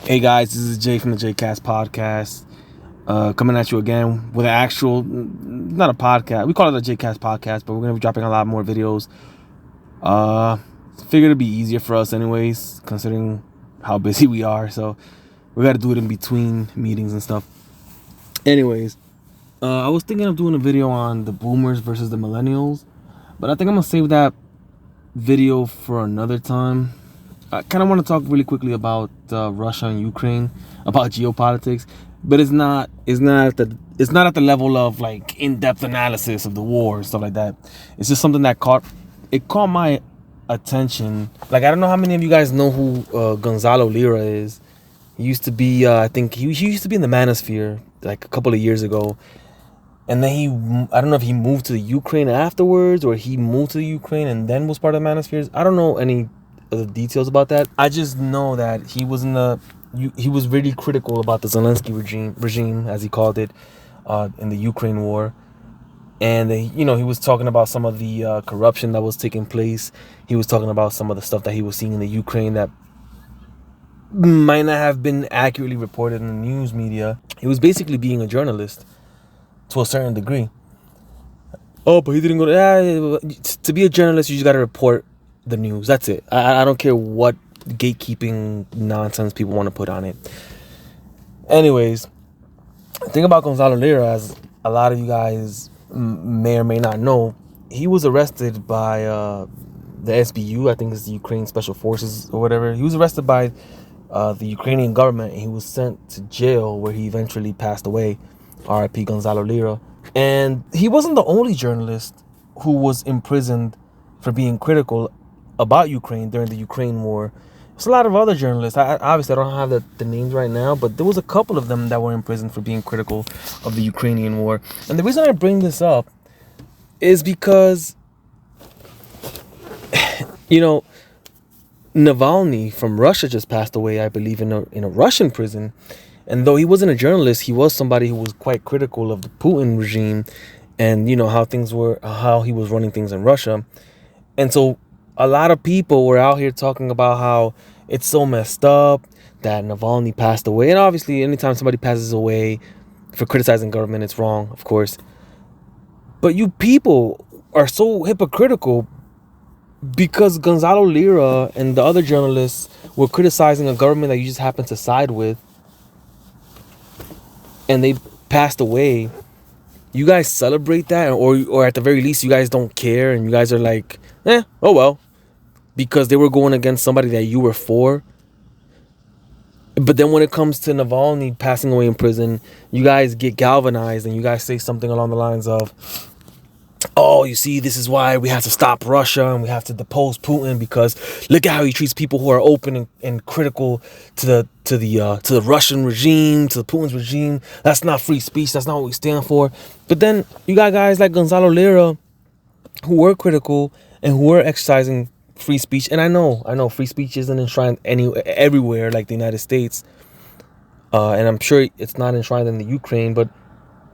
Hey guys, this is Jay from the Jaycast podcast, coming at you again with an actual, not a podcast. We call it a Jaycast podcast, but we're gonna be dropping a lot more videos. Figured it'd be easier for us, anyways, considering how busy we are. So we got to do it in between meetings and stuff. Anyways, I was thinking of doing a video on the boomers versus the millennials, but I think I'm gonna save that video for another time. I kind of want to talk really quickly about Russia and Ukraine, about geopolitics, but it's not at the level of like in-depth analysis of the war and stuff like that. It's just something that caught my attention. Like, I don't know how many of you guys know who Gonzalo Lira is. He used to be I think he used to be in the Manosphere like a couple of years ago, and then I don't know if he moved to the Ukraine afterwards or he moved to the Ukraine and then was part of the Manospheres. I don't know any the details about that. I just know that he was really critical about the Zelensky regime, as he called it, in the Ukraine war, and he was talking about some of the corruption that was taking place. He was talking about some of the stuff that he was seeing in the Ukraine that might not have been accurately reported in the news media. He was basically being a journalist to a certain degree. Oh, but he didn't go to be a journalist. You just got to report the news. That's it. I don't care what gatekeeping nonsense people want to put on it. Anyways, the thing about Gonzalo Lira, as a lot of you guys may or may not know, he was arrested by the SBU. I think it's the Ukraine Special Forces or whatever. He was arrested by the Ukrainian government, and he was sent to jail where he eventually passed away. R.I.P. Gonzalo Lira. And he wasn't the only journalist who was imprisoned for being critical about Ukraine during the Ukraine war. There's a lot of other journalists. Obviously, I don't have the names right now, but there was a couple of them that were in prison for being critical of the Ukrainian war. And the reason I bring this up is because, Navalny from Russia just passed away, I believe, in a Russian prison. And though he wasn't a journalist, he was somebody who was quite critical of the Putin regime and, how he was running things in Russia. And so a lot of people were out here talking about how it's so messed up that Navalny passed away. And obviously, anytime somebody passes away for criticizing government, it's wrong, of course. But you people are so hypocritical because Gonzalo Lira and the other journalists were criticizing a government that you just happened to side with, and they passed away. You guys celebrate that, or at the very least, you guys don't care, and you guys are like, oh well, because they were going against somebody that you were for. But then when it comes to Navalny passing away in prison, you guys get galvanized and you guys say something along the lines of, oh, you see, this is why we have to stop Russia and we have to depose Putin, because look at how he treats people who are open and critical to the Russian regime, to the Putin's regime. That's not free speech. That's not what we stand for. But then you got guys like Gonzalo Lira who were critical and who were exercising free speech. And I know free speech isn't enshrined everywhere like the United States. And I'm sure it's not enshrined in the Ukraine, but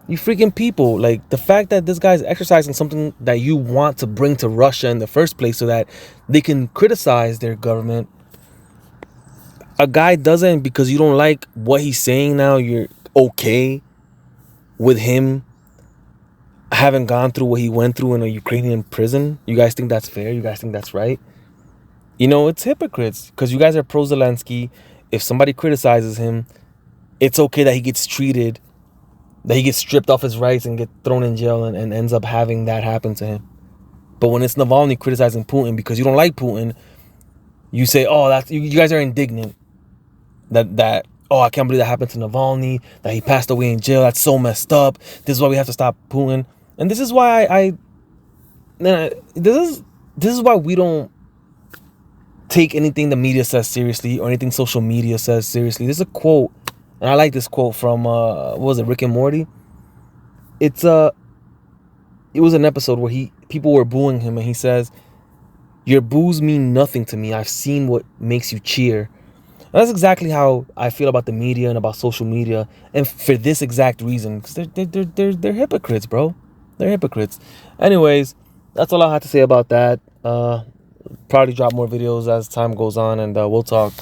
you freaking people, like, the fact that this guy's exercising something that you want to bring to Russia in the first place so that they can criticize their government. A guy doesn't, because you don't like what he's saying now, you're okay with him having gone through what he went through in a Ukrainian prison. You guys think that's fair? You guys think that's right? It's hypocrites, because you guys are pro-Zelensky. If somebody criticizes him, it's okay that he gets treated, that he gets stripped off his rights and get thrown in jail and ends up having that happen to him. But when it's Navalny criticizing Putin because you don't like Putin, you say, oh, that's you guys are indignant. That I can't believe that happened to Navalny, that he passed away in jail. That's so messed up. This is why we have to stop Putin. And this is why this is why we don't take anything the media says seriously or anything social media says seriously. There's a quote, and I like this quote from what was it, Rick and Morty? It was an episode where people were booing him, and he says, "Your boos mean nothing to me. I've seen what makes you cheer." And that's exactly how I feel about the media and about social media, and for this exact reason, because they're hypocrites, bro. They're hypocrites. Anyways, that's all I had to say about that. Probably drop more videos as time goes on, and we'll talk.